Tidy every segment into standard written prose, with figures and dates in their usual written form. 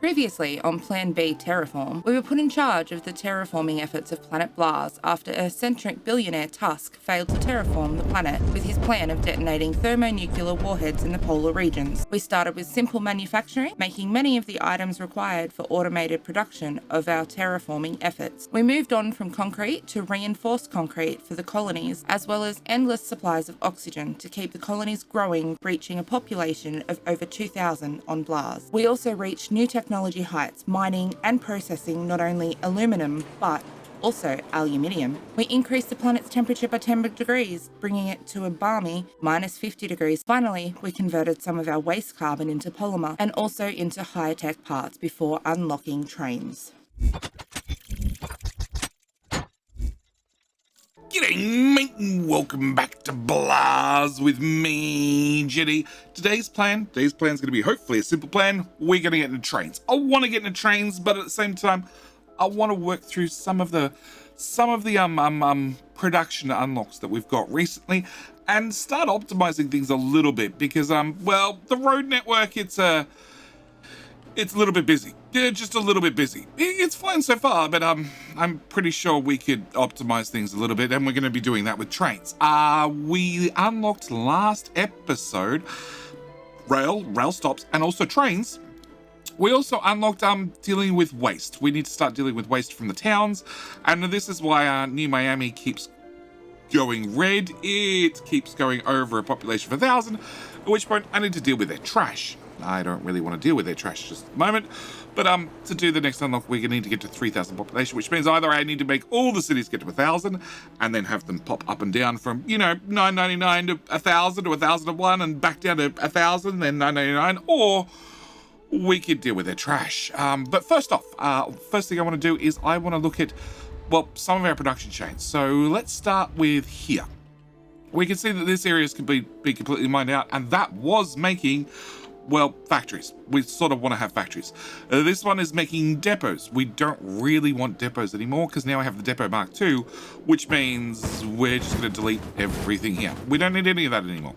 Previously on Plan B Terraform, we were put in charge of the terraforming efforts of planet Blaz after eccentric billionaire Tusk failed to terraform the planet with his plan of detonating thermonuclear warheads in the polar regions. We started with simple manufacturing, making many of the items required for automated production of our terraforming efforts. We moved on from concrete to reinforced concrete for the colonies, as well as endless supplies of oxygen to keep the colonies growing, reaching a population of over 2,000 on Blaz. We also reached new technology heights, mining and processing not only aluminum, but also aluminium. We increased the planet's temperature by 10 degrees, bringing it to a balmy -50 degrees. Finally, we converted some of our waste carbon into polymer and also into high-tech parts before unlocking TRAINZ. G'day mate, and welcome back to Blaz with me, Jetty. Today's plan's going to be hopefully a simple plan. We're going to get into TRAINZ. I want to get into TRAINZ, but at the same time, I want to work through some of the production unlocks that we've got recently and start optimizing things a little bit because well, the road network it's a little bit busy. Yeah, just a little bit busy. It's fine so far, but I'm pretty sure we could optimize things a little bit, and we're going to be doing that with TRAINZ. We unlocked last episode rail stops and also trains. We also unlocked dealing with waste. We need to start dealing with waste from the towns, and this is why New Miami keeps going red. It keeps going over a population of 1,000, at which point I need to deal with their trash. I don't really want to deal with their trash just at the moment, but to do the next unlock, we're going to need to get to 3,000 population, which means either I need to make all the cities get to 1,000 and then have them pop up and down from, 999 to 1,000 to 1,001 and back down to 1,000, then 999, or we could deal with their trash. But first off, first thing I want to do is I want to look at, well, some of our production chains. So let's start with here. We can see that this area is be completely mined out, and that was making, well, factories. We sort of want to have factories. This one is making depots. We don't really want depots anymore because now I have the depot mark II, which means we're just going to delete everything here. We don't need any of that anymore.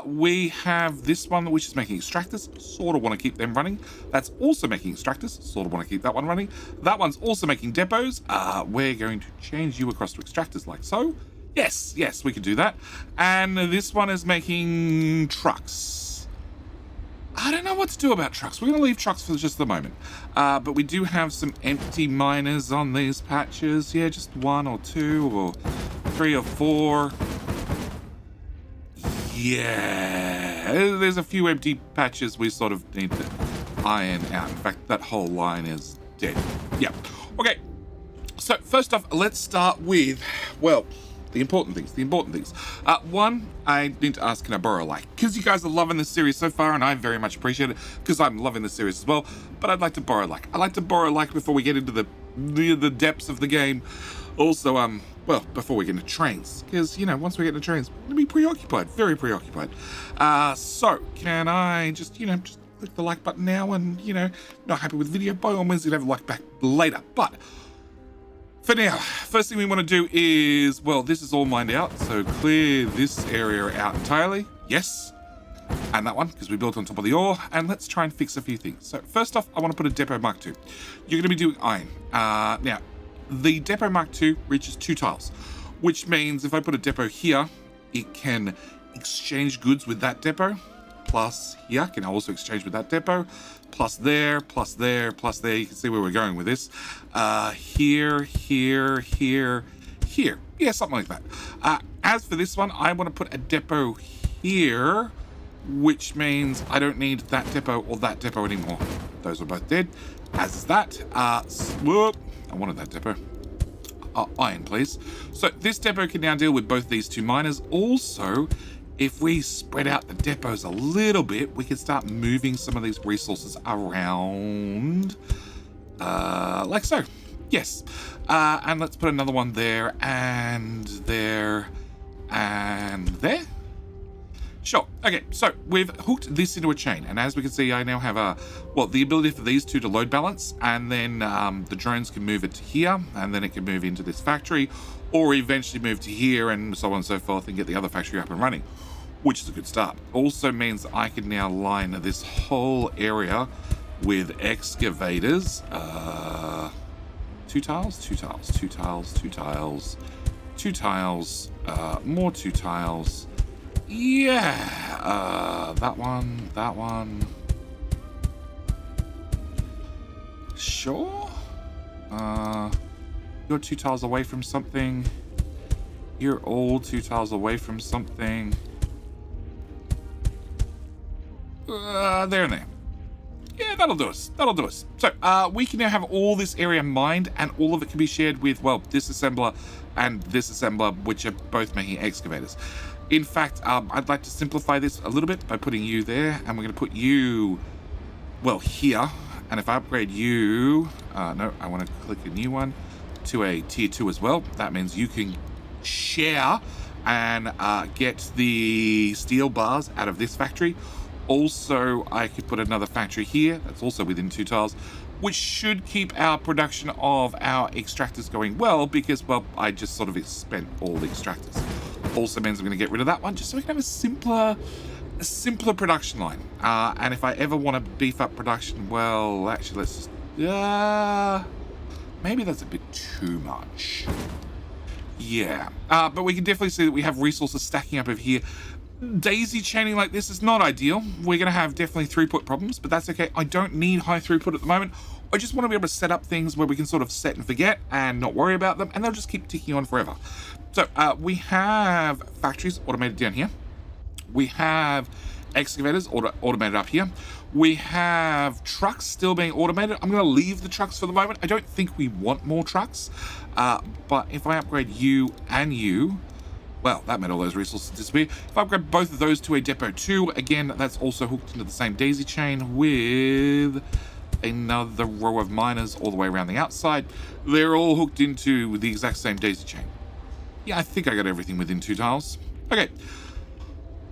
We have this one which is making extractors. Sort of want to keep them running. That's also making extractors. Sort of want to keep that one running. That one's also making depots. We're going to change you across to extractors like so. Yes, we can do that. And this one is making trucks. I don't know what to do about trucks. We're going to leave trucks for just the moment. But we do have some empty miners on these patches. Yeah, just 1 or 2 or 3 or 4. Yeah, there's a few empty patches we sort of need to iron out. In fact, that whole line is dead. Yeah. Okay. So first off, let's start with, well, the important things. One, I need to ask, can I borrow a like? Because you guys are loving this series so far, and I very much appreciate it, because I'm loving this series as well, but I'd like to borrow a like. I'd like to borrow a like before we get into the depths of the game. Also, well, before we get into TRAINZ, because, once we get into TRAINZ, we're going to be preoccupied, very preoccupied. So, can I just click the like button now, and, not happy with the video, by all means, you'll have a like back later, but for now, first thing we want to do is, well, this is all mined out, so clear this area out entirely. Yes. And that one, because we built on top of the ore. And let's try and fix a few things. So first off, I want to put a depot mark II. You're going to be doing iron. Now, the depot mark II reaches 2 tiles, which means if I put a depot here, it can exchange goods with that depot. Plus here, can also exchange with that depot. Plus there, plus there, plus there. You can see where we're going with this. Here. Yeah, something like that. As for this one, I want to put a depot here, which means I don't need that depot or that depot anymore. Those are both dead. As is that. Whoop. I wanted that depot. Iron, please. So this depot can now deal with both these 2 miners. Also, if we spread out the depots a little bit, we can start moving some of these resources around, like so. Yes. And let's put another one there, and there, and there. Sure. Okay, so we've hooked this into a chain, and as we can see, I now have the ability for these 2 to load balance, and then the drones can move it to here, and then it can move into this factory, or eventually move to here, and so on and so forth, and get the other factory up and running, which is a good start. Also means I can now line this whole area with excavators. 2 tiles, 2 tiles, 2 tiles, 2 tiles, 2 tiles, more 2 tiles. Yeah, that one, that one. Sure. You're 2 tiles away from something. You're all 2 tiles away from something. There and there. Yeah, that'll do us. That'll do us. So, we can now have all this area mined, and all of it can be shared with, well, this assembler and this assembler, which are both making excavators. In fact, I'd like to simplify this a little bit by putting you there, and we're going to put you, well, here. And if I upgrade you, no, I want to click a new one to a tier 2 as well. That means you can share and get the steel bars out of this factory. Also, I could put another factory here that's also within 2 tiles, which should keep our production of our extractors going well, because, well, I just sort of spent all the extractors. Also means I'm going to get rid of that one just so we can have a simpler production line. And if I ever want to beef up production, well, actually, let's just, maybe that's a bit too much. Yeah, but we can definitely see that we have resources stacking up over here. Daisy chaining like this is not ideal. We're going to have definitely throughput problems, but that's okay. I don't need high throughput at the moment. I just want to be able to set up things where we can sort of set and forget and not worry about them, and they'll just keep ticking on forever. So we have factories automated down here. We have excavators automated up here. We have trucks still being automated. I'm going to leave the trucks for the moment. I don't think we want more trucks, but if I upgrade you and you, well, that made all those resources disappear. If I upgrade both of those to a depot 2, again, that's also hooked into the same daisy chain with another row of miners all the way around the outside. They're all hooked into the exact same daisy chain. Yeah, I think I got everything within 2 tiles. Okay.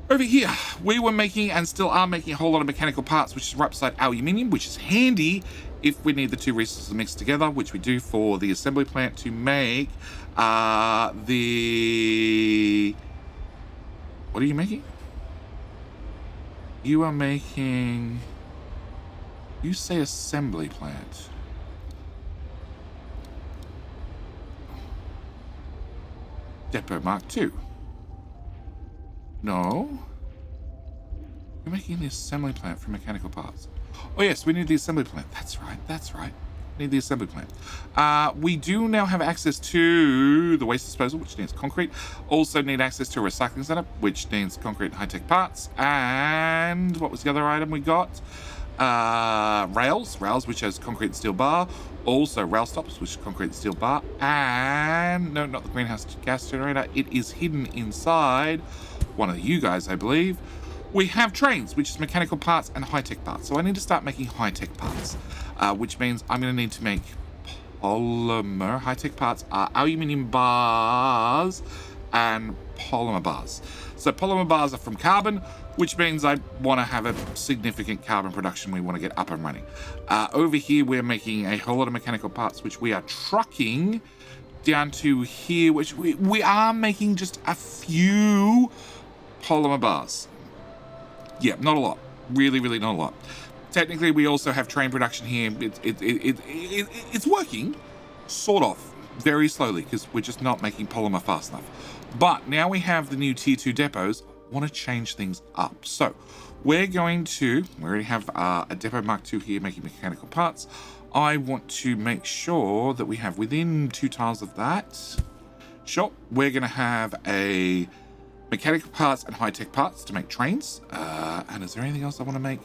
Over here, we were making and still are making a whole lot of mechanical parts, which is right beside aluminium, which is handy if we need the 2 resources mixed together, which we do for the assembly plant to make the... What are you making? You are making... You say assembly plant. Depot Mark II. No. You're making the assembly plant for mechanical parts. Oh yes, we need the assembly plant. That's right, that's right. Need the assembly plant. We do now have access to the waste disposal, which needs concrete. Also need access to a recycling center, which needs concrete and high-tech parts. And what was the other item we got? Rails, which has concrete and steel bar. Also rail stops, which is concrete and steel bar. And no, not the greenhouse gas generator. It is hidden inside one of you guys, I believe. We have trains, which is mechanical parts and high-tech parts. So I need to start making high-tech parts, which means I'm going to need to make polymer. High-tech parts are aluminium bars and polymer bars. So polymer bars are from carbon, which means I want to have a significant carbon production we want to get up and running. Over here, we're making a whole lot of mechanical parts, which we are trucking down to here, which we are making just a few polymer bars. Yeah, not a lot. Really, really not a lot. Technically, we also have train production here. It's working, sort of, very slowly, because we're just not making polymer fast enough. But now we have the new tier 2 depots. Want to change things up. So we're going to, we already have a depot Mark II here making mechanical parts. I want to make sure that we have within 2 tiles of that. Sure, we're going to have a mechanical parts and high-tech parts to make trains. And is there anything else I want to make?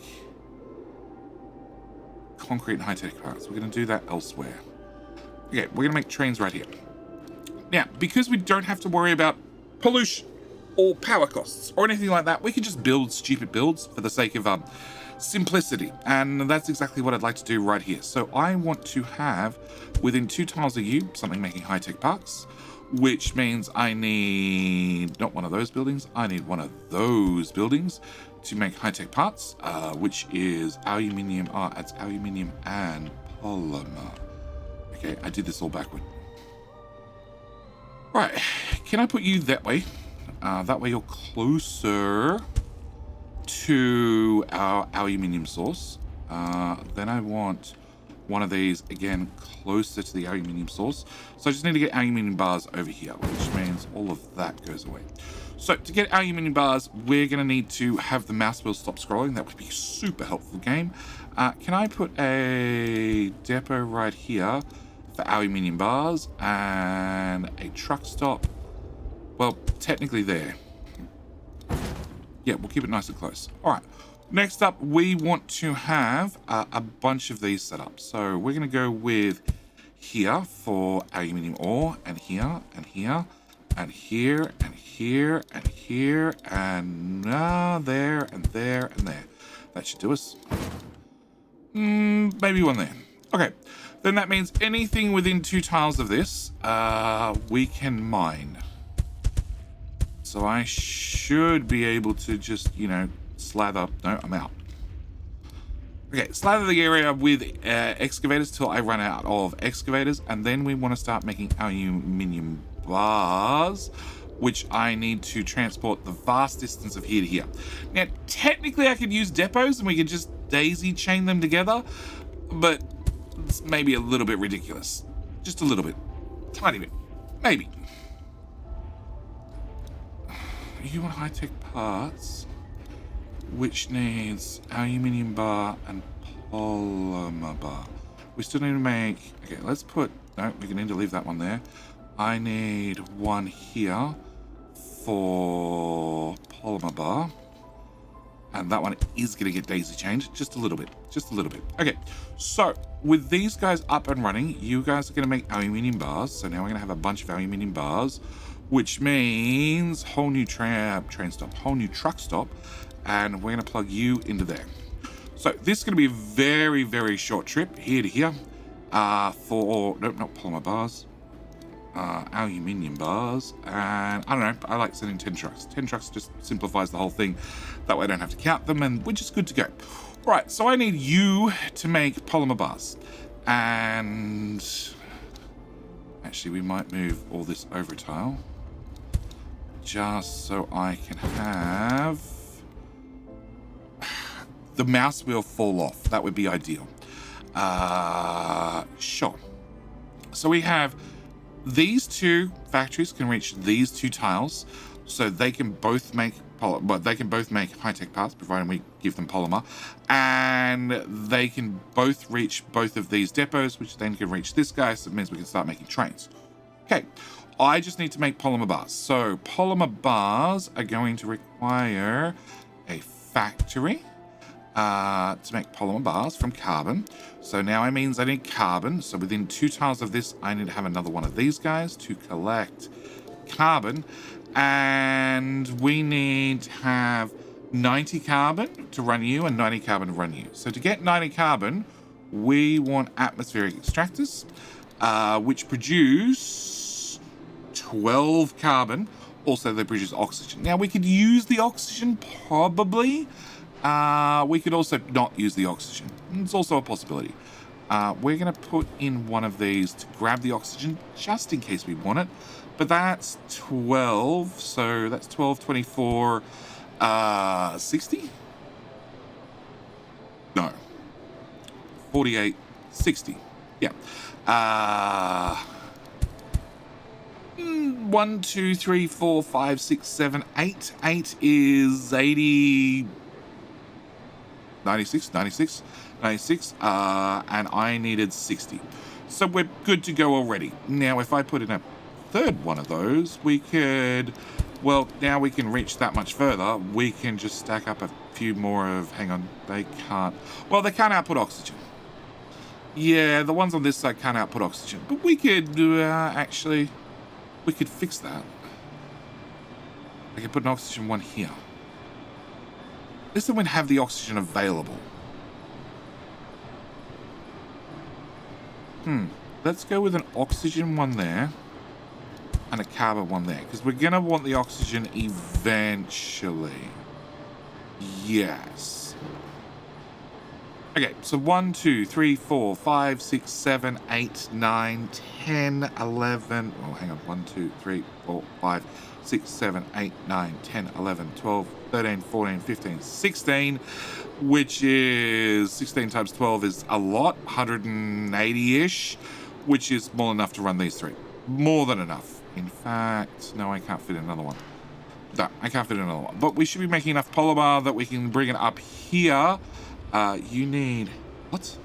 Concrete and high-tech parts. We're going to do that elsewhere. Okay, we're going to make trains right here. Now, because we don't have to worry about pollution or power costs or anything like that, we can just build stupid builds for the sake of simplicity. And that's exactly what I'd like to do right here. So I want to have within 2 tiles of you something making high-tech parts, which means I need not one of those buildings, I need one of those buildings to make high-tech parts, which is aluminium. It's aluminium and polymer. Okay, I did this all backward. Right, can I put you that way? That way you're closer to our aluminium source. Then I want one of these, again, closer to the aluminium source. So I just need to get aluminium bars over here, which means all of that goes away. So to get aluminium bars, we're going to need to have the mouse wheel stop scrolling. That would be super helpful, game. Can I put a depot right here for aluminium bars and a truck stop? Well, technically there. Yeah, we'll keep it nice and close. All right. Next up, we want to have a bunch of these set up. So we're going to go with here for aluminium ore, and here, and here, and here, and here, and here, and there, and there, and there. That should do us. Maybe one there. Okay. Then that means anything within 2 tiles of this, we can mine. So I should be able to just, you know, slather. No, I'm out. Okay, slather the area with excavators till I run out of excavators, and then we want to start making aluminium bars, which I need to transport the vast distance of here to here. Now, technically I could use depots and we could just daisy chain them together, but it's maybe a little bit ridiculous. Just a little bit. Tiny bit. Maybe. You want high-tech parts, which needs aluminium bar and polymer bar. We still need to make... Okay, let's put... No, we need to leave that one there. I need one here for polymer bar. And that one is going to get daisy chained just a little bit. Just a little bit. Okay, so with these guys up and running, you guys are going to make aluminium bars. So now we're going to have a bunch of aluminium bars, which means whole new train stop, whole new truck stop, and we're going to plug you into there. So this is going to be a very, very short trip here to here for, no, not polymer bars, aluminium bars, and I don't know, I like sending 10 trucks. 10 trucks just simplifies the whole thing. That way I don't have to count them, and we're just good to go. Right, so I need you to make polymer bars, and actually we might move all this over tile just so I can have the mouse wheel fall off. That would be ideal. Sure. So we have these 2 factories can reach these 2 tiles, so they can both make high-tech parts, provided we give them polymer, and they can both reach both of these depots, which then can reach this guy, so it means we can start making trains. Okay, I just need to make polymer bars. So polymer bars are going to require a factory to make polymer bars from carbon. So now it means I need carbon. So within 2 tiles of this, I need to have another one of these guys to collect carbon. And we need to have 90 carbon to run you and 90 carbon to run you. So to get 90 carbon, we want atmospheric extractors, which produce 12 carbon. Also, they produce oxygen. Now, we could use the oxygen, probably. We could also not use the oxygen. It's also a possibility. We're going to put in one of these to grab the oxygen, just in case we want it. But that's 12, so that's 12, 24, 60? No. 48, 60. Yeah. 1, 2, 3, 4, 5, 6, 7, 8. 8 is 80... 96, and I needed 60. So we're good to go already. Now, if I put in a third one of those, we could, well, now we can reach that much further. We can just stack up a few more of, hang on, they can't, well, they can't output oxygen. Yeah, the ones on this side can't output oxygen, but we could, actually, we could fix that. I could put an oxygen one here. At least then we'd have the oxygen available. Let's go with an oxygen one there and a carbon one there, because we're going to want the oxygen eventually. Yes. Okay, so 1, 2, 3, 4, 5, 6, 7, 8, 9, 10, 11. Oh, hang on. 1, 2, 3, 4, 5, 6, 7, 8, 9, 10, 11, 12, 13, 14, 15, 16, which is 16 times 12 is a lot, 180-ish, which is more than enough to run these 3. More than enough. In fact, no, I can't fit another one. No, I can't fit another one. But we should be making enough polymer that we can bring it up here. You need, what?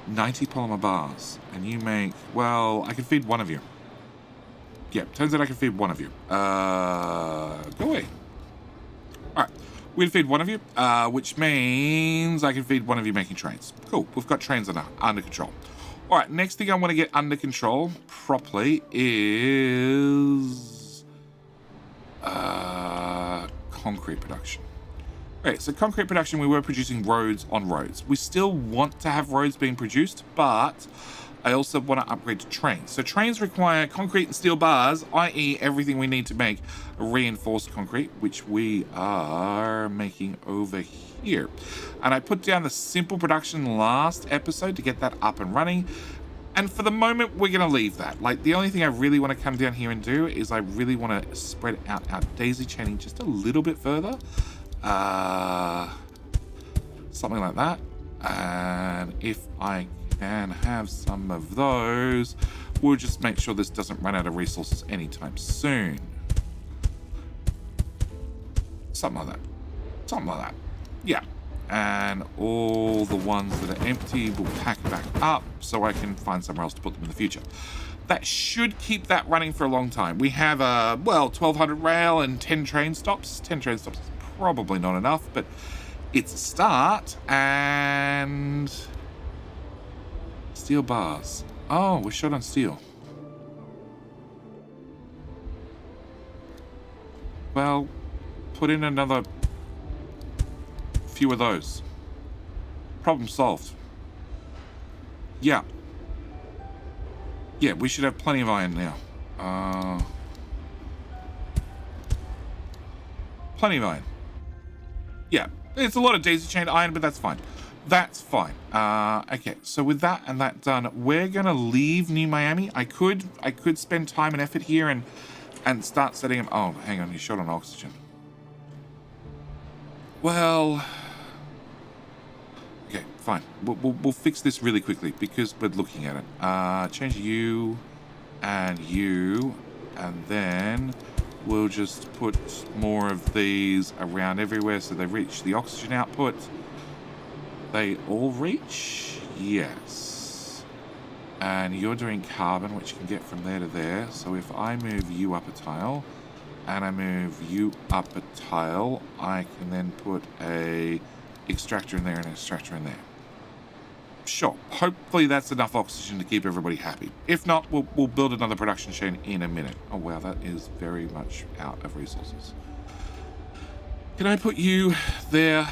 90 polymer bars. And you make, well, I can feed one of you. Yeah, turns out I can feed one of you. Go away. Alright, we can feed one of you, which means I can feed one of you making trains. Cool, we've got trains under control. Alright, next thing I want to get under control properly is concrete production. Okay, so concrete production, we were producing roads on roads. We still want to have roads being produced, but I also want to upgrade to trains. So trains require concrete and steel bars, i.e. everything we need to make reinforced concrete, which we are making over here. And I put down the simple production last episode to get that up and running. And for the moment, we're going to leave that. Like, the only thing I really want to come down here and do is I really want to spread out our daisy chaining just a little bit further. Something like that. And if I can have some of those, we'll just make sure this doesn't run out of resources anytime soon. Something like that. Something like that. Yeah. And all the ones that are empty will pack back up so I can find somewhere else to put them in the future. That should keep that running for a long time. We have, 1,200 rail and 10 train stops. 10 train stops is probably not enough, but it's a start. And steel bars. Oh, we're short on steel. Well, put in another few of those. Problem solved. Yeah. Yeah, we should have plenty of iron now. Plenty of iron. Yeah, it's a lot of daisy chained iron, but that's fine. That's fine. Okay, so with that and that done, we're gonna leave New Miami. I could spend time and effort here and start setting him. Oh, hang on, he's short on oxygen. Well, okay, fine. We'll fix this really quickly because we're looking at it. Change you, and then we'll just put more of these around everywhere so they reach the oxygen output. They all reach? Yes. And you're doing carbon, which you can get from there to there. So if I move you up a tile, and I move you up a tile, I can then put a extractor in there and an extractor in there. Sure, hopefully that's enough oxygen to keep everybody happy. If not, we'll build another production chain in a minute. Oh wow, that is very much out of resources. Can I put you there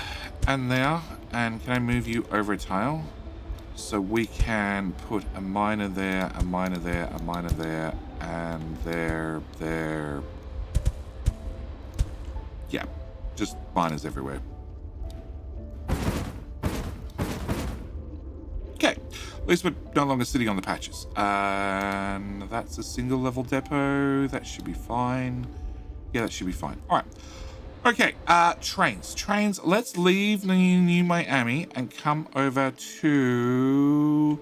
and there? And can I move you over a tile? So we can put a miner there, a miner there, a miner there, and there. Yeah, just miners everywhere. Okay, at least we're no longer sitting on the patches. And that's a single level depot. That should be fine. Yeah, that should be fine. All right. Okay, trains. Let's leave New Miami and come over to...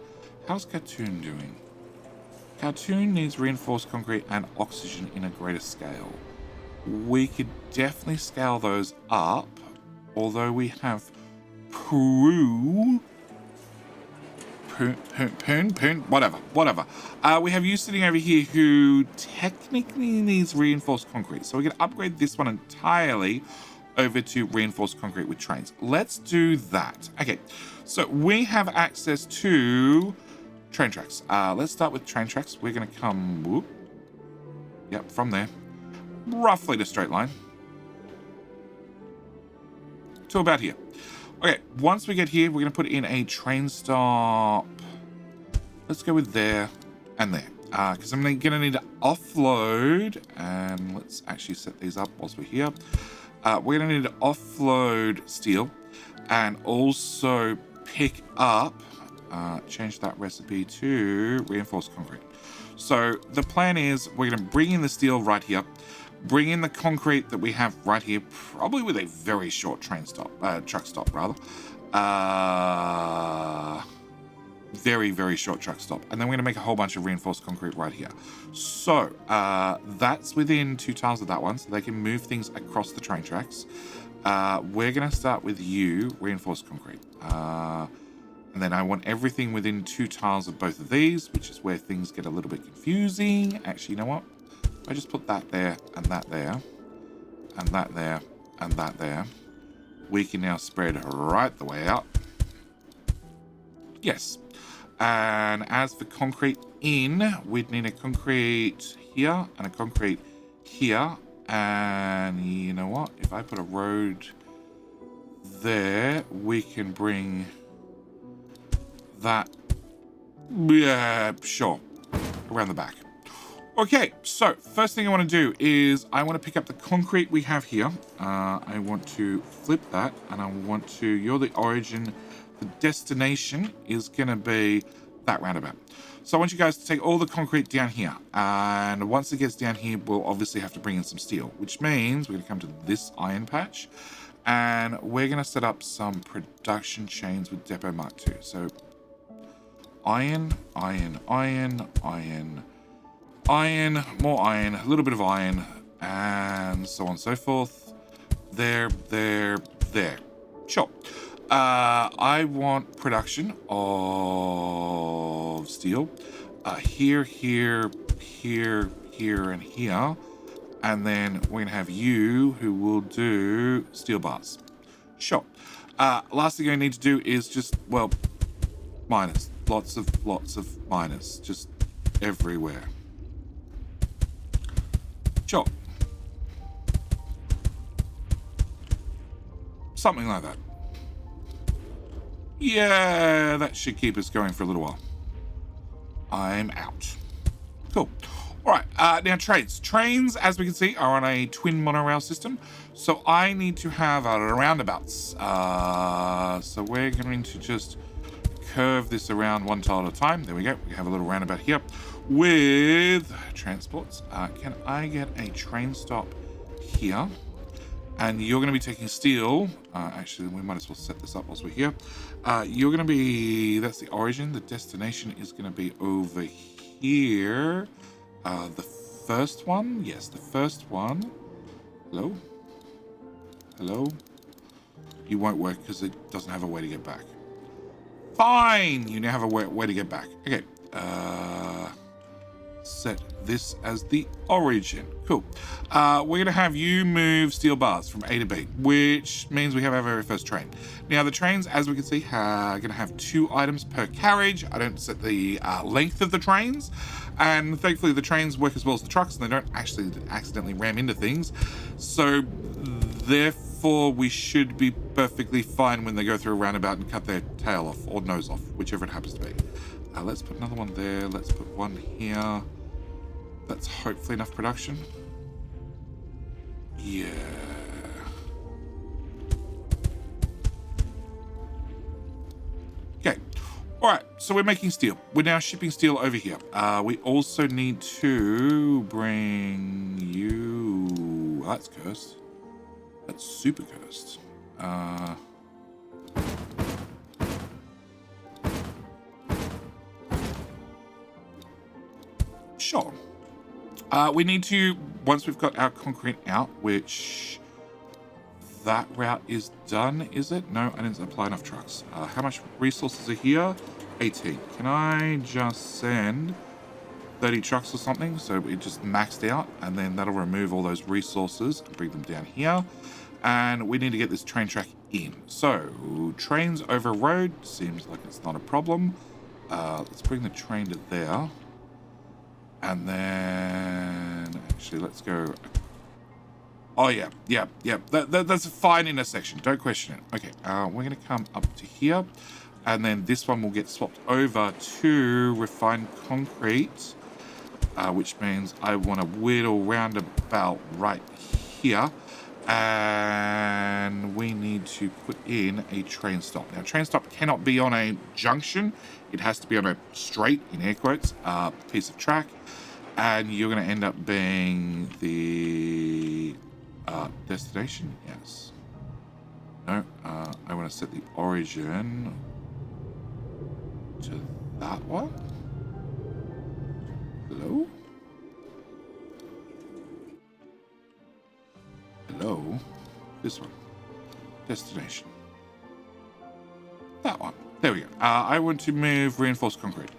How's Cartoon doing? Cartoon needs reinforced concrete and oxygen in a greater scale. We could definitely scale those up, although we have whatever. We have you sitting over here who technically needs reinforced concrete. So we're going to upgrade this one entirely over to reinforced concrete with trains. Let's do that. Okay, so we have access to train tracks. Let's start with train tracks. We're going to come, yep, from there, roughly to straight line to about here. Okay, once we get here, we're going to put in a train stop. Let's go with there and there. Because I'm going to need to offload. And let's actually set these up whilst we're here. We're going to need to offload steel. And also pick up, change that recipe to reinforced concrete. So the plan is we're going to bring in the steel right here. bring in the concrete that we have right here, probably with a very short truck stop rather. Very, very short truck stop. And then we're going to make a whole bunch of reinforced concrete right here. So that's within 2 tiles of that one, so they can move things across the train tracks. We're going to start with you, reinforced concrete. And then I want everything within 2 tiles of both of these, which is where things get a little bit confusing. Actually, you know what? I just put that there, and that there, and that there, and that there. We can now spread right the way out. Yes. And as for concrete in, we'd need a concrete here and a concrete here. And you know what? If I put a road there, we can bring that, yeah, sure, around the back. Okay, so first thing I want to do is I want to pick up the concrete we have here. I want to flip that, and I want to, you're the origin. The destination is going to be that roundabout. So I want you guys to take all the concrete down here. And once it gets down here, we'll obviously have to bring in some steel, which means we're going to come to this iron patch. And we're going to set up some production chains with Depot Mark II. So iron, iron, iron, iron, iron, more iron, a little bit of iron, and so on and so forth. There. Sure. I want production of steel here, here, here, here, and here. And then we're going to have you who will do steel bars. Sure. Last thing I need to do is just, well, miners. Lots of miners. Just everywhere. Sure. Something like that. Yeah, that should keep us going for a little while. I'm out. Cool. All right, now trains. Trains, as we can see, are on a twin monorail system. So I need to have roundabouts. So we're going to just curve this around 1 tile at a time. There we go. We have a little roundabout here with transports. Can I get a train stop here? And you're going to be taking steel. Actually, we might as well set this up whilst we're here. You're going to be, that's the origin. The destination is going to be over here. The first one? Yes, the first one. Hello? Hello? You won't work because it doesn't have a way to get back. Fine! You now have a way to get back. Okay. Set this as the origin. Cool. We're going to have you move steel bars from A to B, which means we have our very first train. Now, the trains, as we can see, are going to have 2 items per carriage. I don't set the length of the trains, and thankfully the trains work as well as the trucks, and they don't actually accidentally ram into things. So, therefore, we should be perfectly fine when they go through a roundabout and cut their tail off, or nose off, whichever it happens to be. Let's put another one there. Let's put one here. That's hopefully enough production. Yeah. Okay. All right. So we're making steel. We're now shipping steel over here. We also need to bring you. Oh, that's cursed. That's super cursed. Sure. We need to, once we've got our concrete out, which that route is done, is it? No, I didn't apply enough trucks. How much resources are here? 18. Can I just send 30 trucks or something? So it just maxed out, and then that'll remove all those resources and bring them down here. And we need to get this train track in. So trains over road seems like it's not a problem. Let's bring the train to there. And then, actually, let's go. Oh, yeah. That's a fine intersection. Don't question it. Okay, we're going to come up to here. And then this one will get swapped over to refined concrete, which means I want to whittle round about right here. And we need to put in a train stop. Now, train stop cannot be on a junction. It has to be on a straight, in air quotes, piece of track. And you're going to end up being the destination. Yes. No, I want to set the origin to that one. Hello? Hello? This one. Destination. That one. There we go. I want to move reinforced concrete.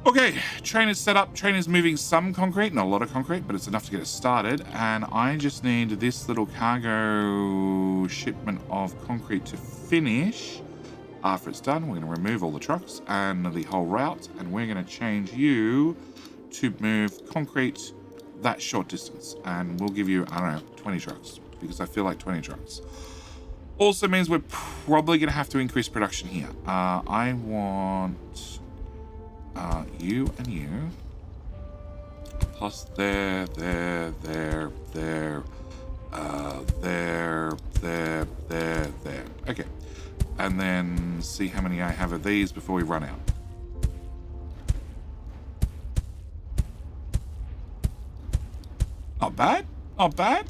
Okay, train is set up. Train is moving some concrete, not a lot of concrete, but it's enough to get it started. And I just need this little cargo shipment of concrete to finish. After it's done, we're going to remove all the trucks and the whole route, and we're going to change you to move concrete that short distance. And we'll give you, I don't know, 20 trucks, because I feel like 20 trucks. Also means we're probably going to have to increase production here. I want you and you, plus there, there. Okay. And then see how many I have of these before we run out. Not bad. Not bad.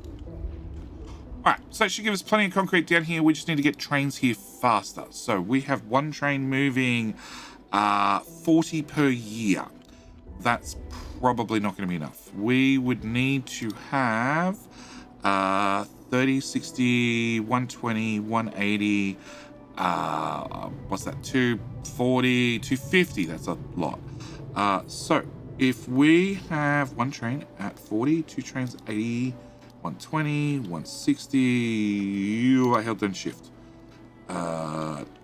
Alright, so it should give us plenty of concrete down here. We just need to get trains here faster. So we have one train moving 40 per year. That's probably not going to be enough. We would need to have 30, 60, 120, 180, what's that, 240, 250. That's a lot. So if we have one train at 40, two trains at 80, 120, 160, I held down shift.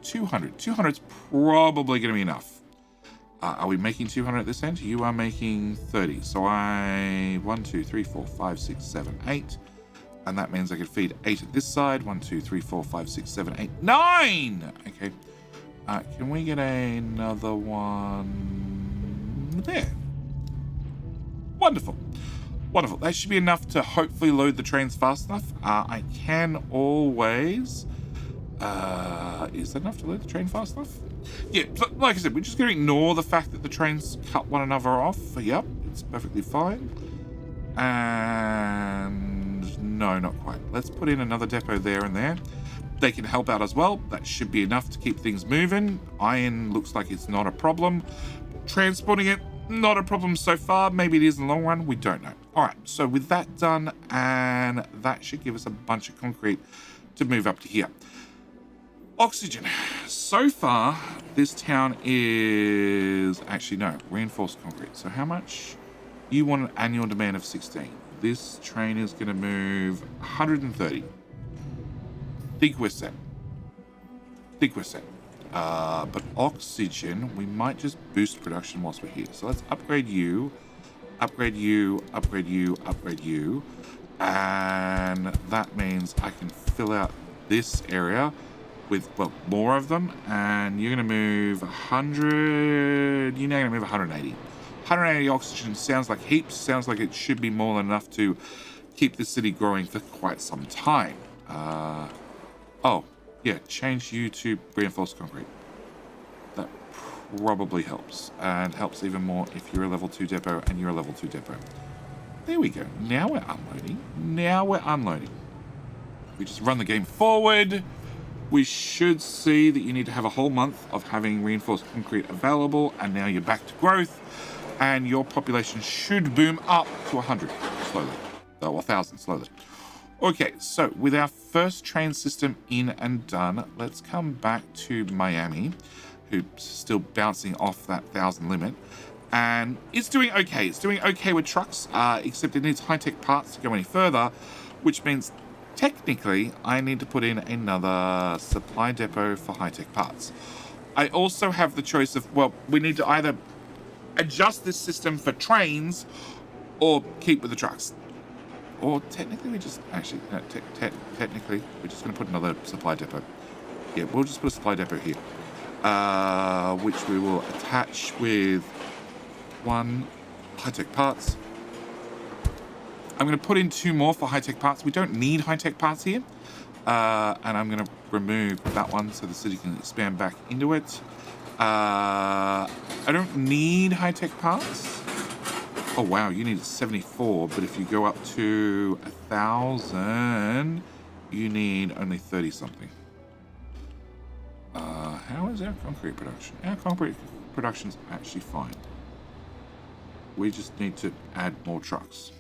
200. 200 is probably going to be enough. Are we making 200 at this end? You are making 30. So 1, 2, 3, 4, 5, 6, 7, 8. And that means I could feed 8 at this side. 1, 2, 3, 4, 5, 6, 7, 8, 9. Okay. Can we get another one there? Wonderful. Wonderful. That should be enough to hopefully load the trains fast enough. I can always... is that enough to load the train fast enough? Yeah, like I said, we're just going to ignore the fact that the trains cut one another off. Yep, it's perfectly fine. And no, not quite. Let's put in another depot there and there. They can help out as well. That should be enough to keep things moving. Iron looks like it's not a problem. Transporting it, not a problem so far. Maybe it is in the long run. We don't know. All right, so with that done, and that should give us a bunch of concrete to move up to here. Oxygen. So far, this town is... Actually, no. Reinforced concrete. So how much? You want an annual demand of 16. This train is going to move 130. Think we're set. Think we're set. But oxygen, we might just boost production whilst we're here. So let's upgrade you. Upgrade you. Upgrade you. Upgrade you. And that means I can fill out this area with, well, more of them, and you're going to move 100, you're now going to move 180. 180 oxygen sounds like heaps, sounds like it should be more than enough to keep the city growing for quite some time. Oh, yeah, change you to reinforced concrete. That probably helps, and helps even more if you're a level 2 depot and you're a level 2 depot. There we go. Now we're unloading. Now we're unloading. We just run the game forward. We should see that you need to have a whole month of having reinforced concrete available, and now you're back to growth, and your population should boom up to 100 slowly. Or 1,000 slowly. Okay, so with our first train system in and done, let's come back to Miami, who's still bouncing off that 1,000 limit. And it's doing okay. It's doing okay with trucks, except it needs high-tech parts to go any further, which means technically I need to put in another supply depot for high-tech parts. I also have the choice of, well, we need to either adjust this system for trains or keep with the trucks. Or technically we just, actually, no, technically we're just going to put another supply depot. Yeah, we'll just put a supply depot here, which we will attach with one high-tech parts. I'm going to put in 2 more for high-tech parts. We don't need high-tech parts here. And I'm going to remove that one so the city can expand back into it. I don't need high-tech parts. Oh, wow, you need 74, but if you go up to 1,000, you need only 30-something. How is our concrete production? Our concrete production's actually fine. We just need to add more trucks.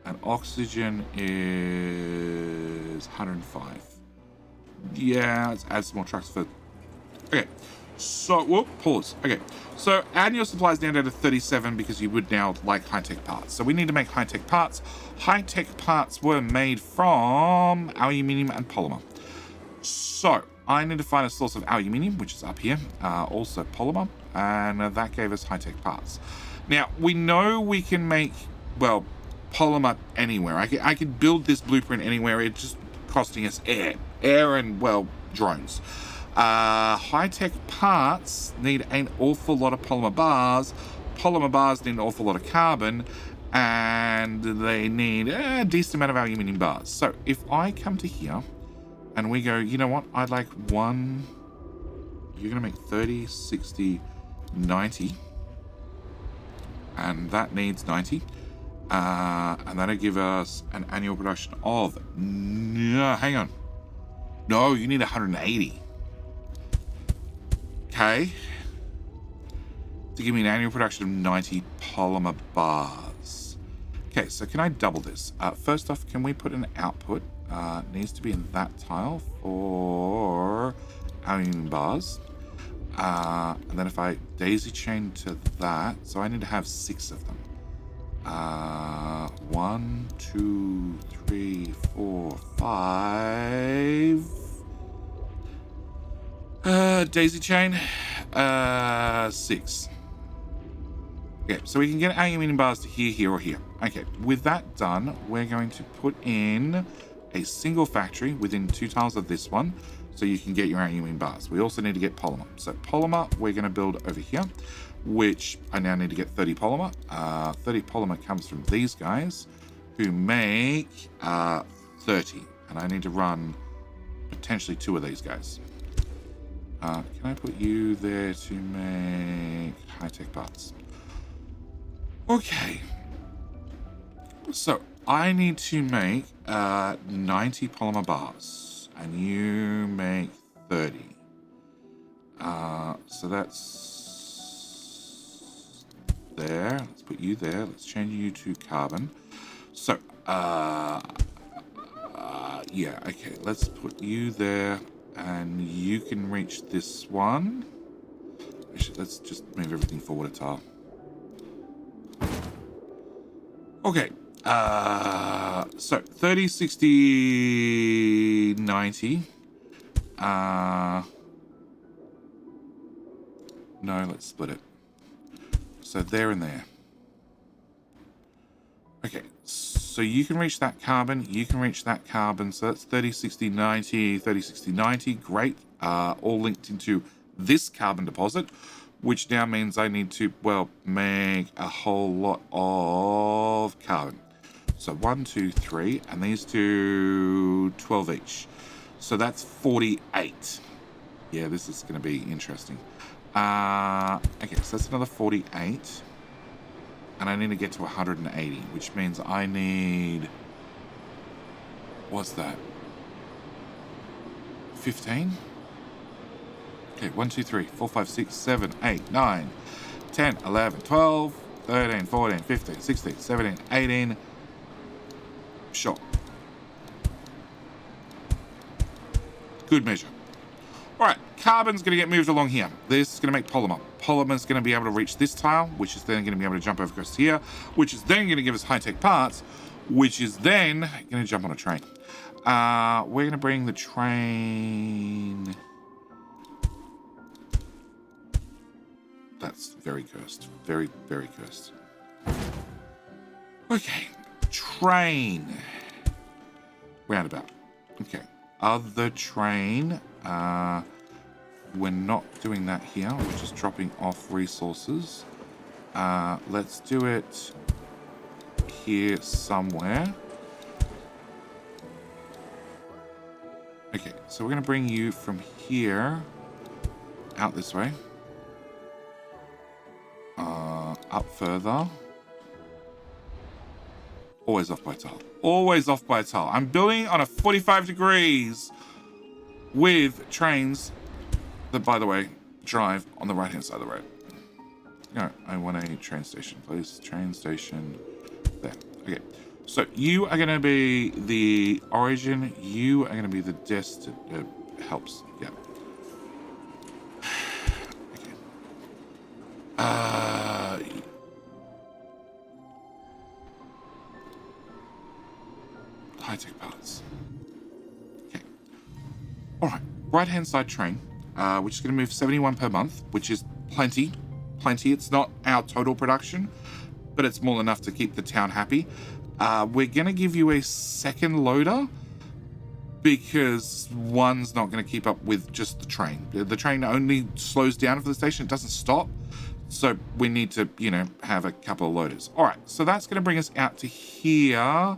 And oxygen is 105. Yeah, let's add some more trucks for... Okay, so, whoop, pause. Okay, so add your supplies down to 37 because you would now like high-tech parts. So we need to make high-tech parts. High-tech parts were made from aluminium and polymer. So I need to find a source of aluminium, which is up here, also polymer, and that gave us high-tech parts. Now, we know we can make, well, polymer anywhere. I could build this blueprint anywhere. It's just costing us air and, well, drones. High-tech parts need an awful lot of polymer bars. Polymer bars need an awful lot of carbon, and they need a decent amount of aluminium bars. So if I come to here and we go, you know what, I'd like one, you're going to make 30, 60, 90, and that needs 90. And that'll give us an annual production of, no, hang on. No, you need 180. Okay. To give me an annual production of 90 polymer bars. Okay, so can I double this? First off, can we put an output? Needs to be in that tile for aluminium bars. And then if I daisy chain to that, so I need to have 6 of them. 1, 2, 3, 4, 5. Daisy chain. 6. Okay, so we can get aluminium bars to here, here, or here. Okay, with that done, we're going to put in a single factory within 2 tiles of this one, so you can get your aluminium bars. We also need to get polymer. So polymer, we're going to build over here, which I now need to get 30 polymer. 30 polymer comes from these guys, who make 30, and I need to run potentially 2 of these guys. Can I put you there to make high-tech parts? Okay. So I need to make 90 polymer bars, and you make 30. So that's there. Let's put you there. Let's change you to carbon. So, yeah, okay. Let's put you there, and you can reach this one. Actually, let's just move everything forward a tile. Okay. So 30, 60, 90. No, let's split it. So there and there. Okay, so you can reach that carbon, you can reach that carbon. So that's 30, 60, 90, 30, 60, 90. Great. All linked into this carbon deposit, which now means I need to, well, make a whole lot of carbon. So 1, 2, 3, and these do 12 each. So that's 48. Yeah, this is going to be interesting. Okay, so that's another 48. And I need to get to 180, which means I need... What's that? 15? Okay, 1, 2, 3, 4, 5, 6, 7, 8, 9, 10, 11, 12, 13, 14, 15, 16, 17, 18. Sure. Good measure. All right, carbon's going to get moved along here. This is going to make polymer. Polymer's going to be able to reach this tile, which is then going to be able to jump over across here, which is then going to give us high-tech parts, which is then going to jump on a train. We're going to bring the train... That's very cursed. Very, very cursed. Okay. Train. Roundabout. Okay. Other train. We're not doing that here. We're just dropping off resources. Let's do it here somewhere. Okay. So we're going to bring you from here out this way. Up further. Always off by a tile. Always off by a tile. I'm building on a 45 degrees with trains that, by the way, drive on the right-hand side of the road. No, I want a train station, please. Train station there. Okay. So you are going to be the origin. You are going to be the helps. Yeah. Okay. High-tech parts. Okay. All right. Right-hand side train, which is going to move 71 per month, which is plenty. Plenty. It's not our total production, but it's more than enough to keep the town happy. We're going to give you a second loader because one's not going to keep up with just the train. The train only slows down for the station. It doesn't stop. So we need to, have a couple of loaders. All right. So that's going to bring us out to here,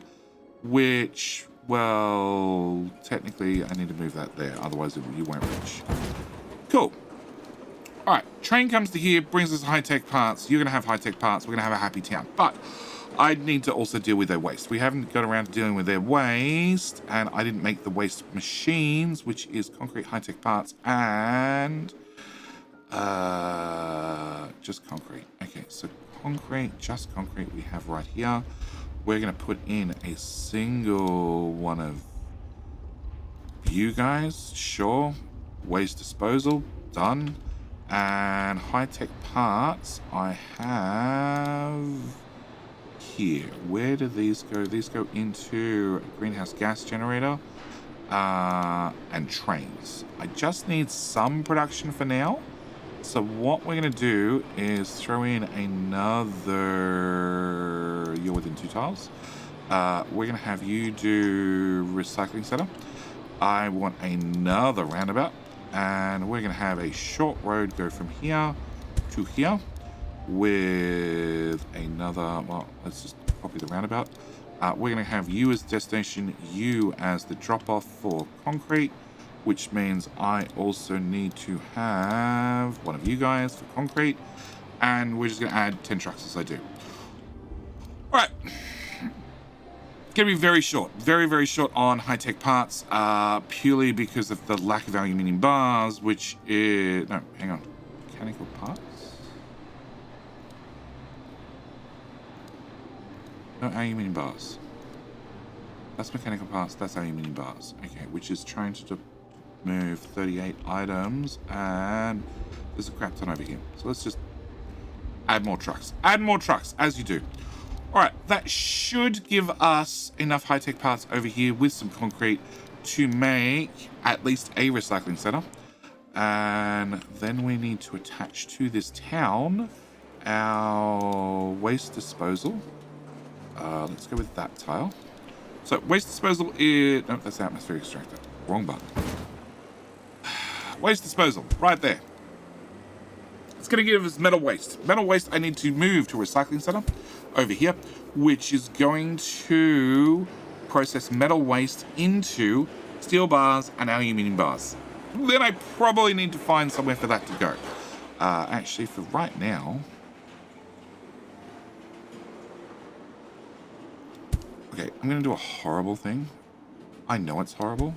which, well, technically I need to move that there. Otherwise you won't reach. Cool. All right. Train comes to here, brings us high-tech parts. You're going to have high-tech parts. We're going to have a happy town. But I need to also deal with their waste. We haven't got around to dealing with their waste, and I didn't make the waste machines, which is concrete high-tech parts and just concrete. Okay, so just concrete we have right here. We're going to put in a single one of you guys. Sure. Waste disposal, done. And high-tech parts I have here. Where do these go? These go into a greenhouse gas generator and trains. I just need some production for now. So what we're going to do is throw in another... You're within 2 tiles. We're going to have you do recycling center. I want another roundabout. And we're going to have a short road go from here to here with another... Well, let's just copy the roundabout. We're going to have you as destination, you as the drop-off for concrete, which means I also need to have one of you guys for concrete. And we're just going to add 10 trucks as I do. All right. Going to be very short, very short on high-tech parts, purely because of the lack of aluminium bars, which is... No, hang on. Mechanical parts? No aluminium bars. That's mechanical parts, that's aluminium bars. Okay, which is trying to move 38 items, and there's a crap ton over here. So let's just add more trucks. Add more trucks, as you do. All right, that should give us enough high-tech parts over here with some concrete to make at least a recycling center. And then we need to attach to this town our waste disposal. Let's go with that tile. So waste disposal is... No, that's the atmospheric extractor. Wrong button. Waste disposal, right there. It's going to give us metal waste. Metal waste I need to move to a recycling center over here, which is going to process metal waste into steel bars and aluminium bars. Then I probably need to find somewhere for that to go. Actually, for right now... Okay, I'm going to do a horrible thing. I know it's horrible.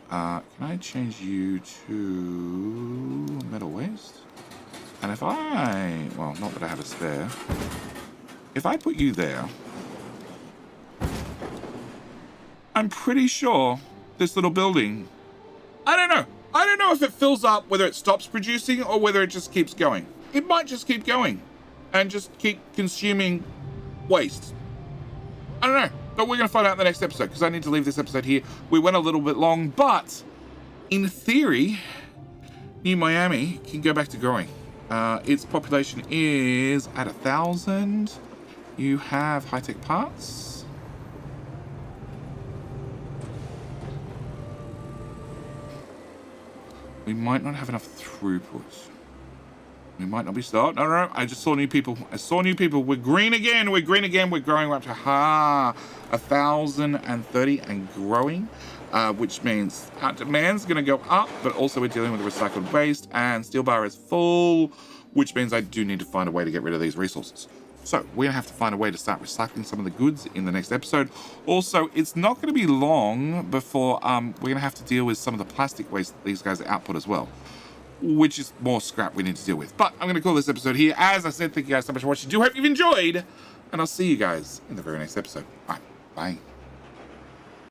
Can I change you to metal waste? And if I... Well, not that I have a spare. If I put you there... I'm pretty sure this little building... I don't know. I don't know if it fills up, whether it stops producing or whether it just keeps going. It might just keep going and just keep consuming waste. I don't know. But we're going to find out in the next episode because I need to leave this episode here. We went a little bit long, but in theory, New Miami can go back to growing. Its population is at 1,000. You have high-tech parts. We might not have enough throughput. We might not be started. No. I just saw new people. I saw new people. We're green again. We're green again. We're growing up to 1,030 and growing, which means our demand's going to go up, but also we're dealing with recycled waste and steel bar is full, which means I do need to find a way to get rid of these resources. So we're going to have to find a way to start recycling some of the goods in the next episode. Also, it's not going to be long before we're going to have to deal with some of the plastic waste that these guys output as well, which is more scrap we need to deal with. But I'm going to call this episode here. As I said, thank you guys so much for watching. I do hope you've enjoyed, and I'll see you guys in the very next episode. All right, bye.